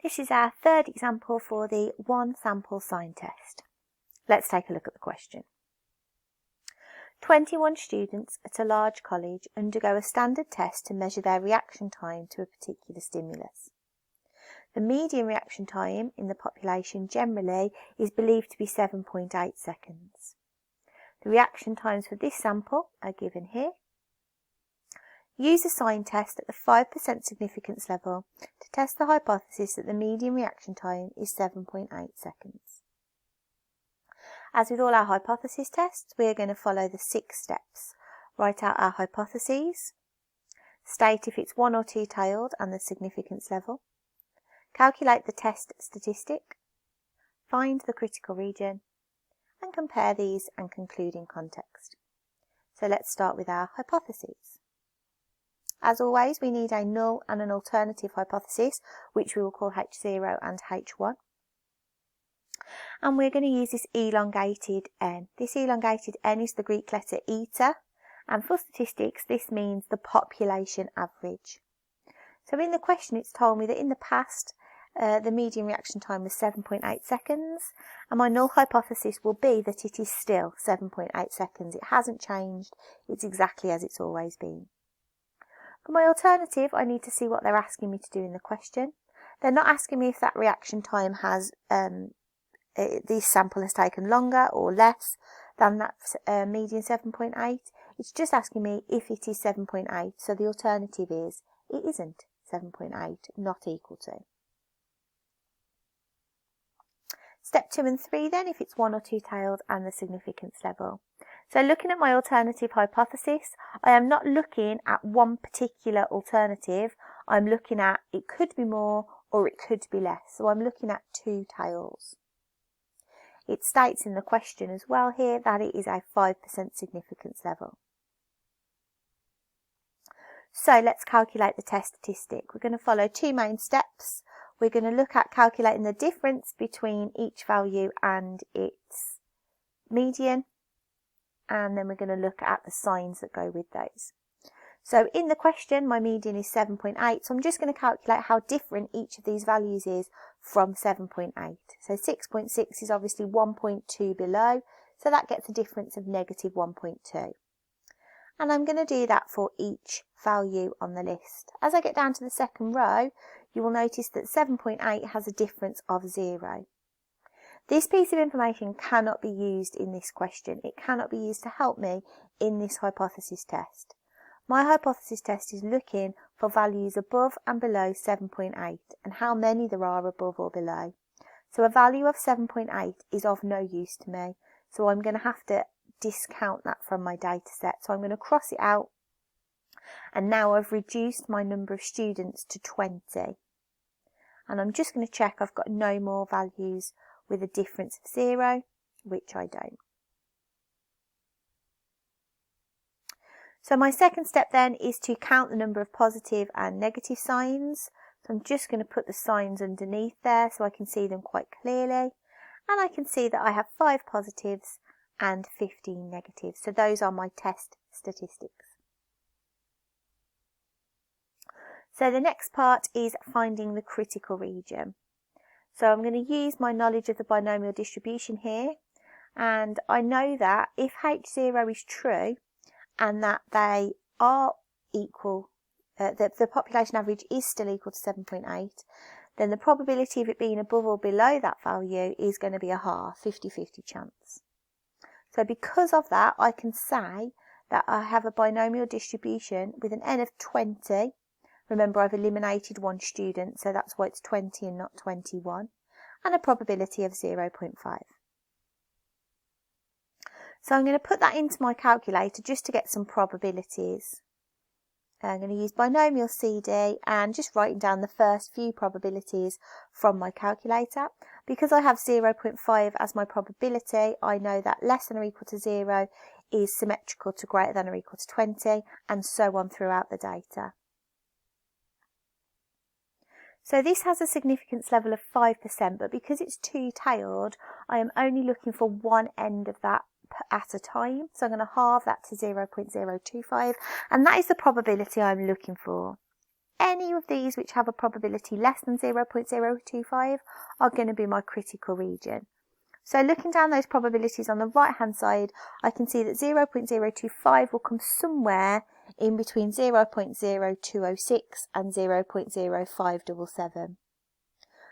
This is our third example for the one sample sign test. Let's take a look at the question. 21 students at a large college undergo a standard test to measure their reaction time to a particular stimulus. The median reaction time in the population generally is believed to be 7.8 seconds. The reaction times for this sample are given here. Use a sign test at the 5% significance level to test the hypothesis that the median reaction time is 7.8 seconds. As with all our hypothesis tests, we are going to follow the 6 steps. Write out our hypotheses, state if it's one or two-tailed and the significance level, calculate the test statistic, find the critical region, and compare these and conclude in context. So let's start with our hypotheses. As always, we need a null and an alternative hypothesis, which we will call H0 and H1. And we're going to use this elongated n. This elongated n is the Greek letter eta, and for statistics this means the population average. So in the question it's told me that in the past the median reaction time was 7.8 seconds, and my null hypothesis will be that it is still 7.8 seconds. It hasn't changed, it's exactly as it's always been. For my alternative, I need to see what they're asking me to do in the question. They're not asking me if that reaction time has this sample has taken longer or less than that median 7.8. It's just asking me if it is 7.8, so the alternative is it isn't 7.8, not equal to. Step 2 and 3 then, if it's one or two-tailed and the significance level. So looking at my alternative hypothesis, I am not looking at one particular alternative. I'm looking at it could be more or it could be less. So I'm looking at two tails. It states in the question as well here that it is a 5% significance level. So let's calculate the test statistic. We're going to follow two main steps. We're going to look at calculating the difference between each value and its median. And then we're going to look at the signs that go with those. So in the question, my median is 7.8. So I'm just going to calculate how different each of these values is from 7.8. So 6.6 is obviously 1.2 below. So that gets a difference of negative 1.2. And I'm going to do that for each value on the list. As I get down to the second row, you will notice that 7.8 has a difference of 0. This piece of information cannot be used in this question. It cannot be used to help me in this hypothesis test. My hypothesis test is looking for values above and below 7.8 and how many there are above or below. So a value of 7.8 is of no use to me. So I'm going to have to discount that from my data set. So I'm going to cross it out. And now I've reduced my number of students to 20. And I'm just going to check I've got no more values with a difference of 0, which I don't. So my second step then is to count the number of positive and negative signs. So I'm just going to put the signs underneath there so I can see them quite clearly. And I can see that I have 5 positives and 15 negatives. So those are my test statistics. So the next part is finding the critical region. So I'm going to use my knowledge of the binomial distribution here. And I know that if H0 is true, and that they are equal, the population average is still equal to 7.8, then the probability of it being above or below that value is going to be a half, 50-50 chance. So because of that, I can say that I have a binomial distribution with an n of 20. Remember, I've eliminated one student, so that's why it's 20 and not 21, and a probability of 0.5. So I'm going to put that into my calculator just to get some probabilities. I'm going to use binomial CD and just writing down the first few probabilities from my calculator. Because I have 0.5 as my probability, I know that less than or equal to 0 is symmetrical to greater than or equal to 20, and so on throughout the data. So this has a significance level of 5%, but because it's two-tailed, I am only looking for one end of that at a time. So I'm going to halve that to 0.025, and that is the probability I'm looking for. any of these which have a probability less than 0.025 are going to be my critical region. So looking down those probabilities on the right hand side, I can see that 0.025 will come somewhere in between 0.0206 and 0.0577.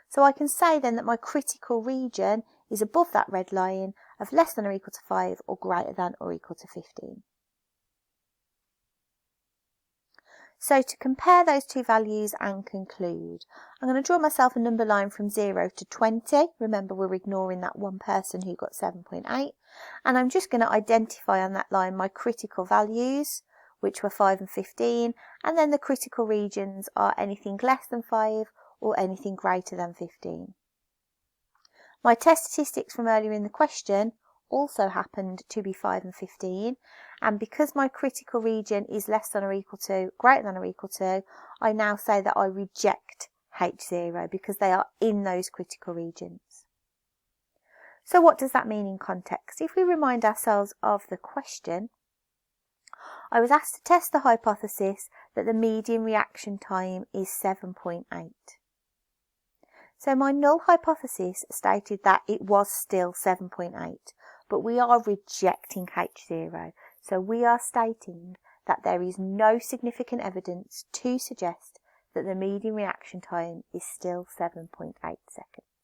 So I can say then that my critical region is above that red line of less than or equal to 5 or greater than or equal to 15. So to compare those two values and conclude, I'm going to draw myself a number line from 0 to 20. Remember, we're ignoring that one person who got 7.8. And I'm just going to identify on that line my critical values, which were 5 and 15. And then the critical regions are anything less than 5 or anything greater than 15. My test statistics from earlier in the question also happened to be 5 and 15, and because my critical region is less than or equal to, greater than or equal to, I now say that I reject H0 because they are in those critical regions. So what does that mean in context? If we remind ourselves of the question, I was asked to test the hypothesis that the median reaction time is 7.8. So my null hypothesis stated that it was still 7.8, but we are rejecting H0. So we are stating that there is no significant evidence to suggest that the median reaction time is still 7.8 seconds.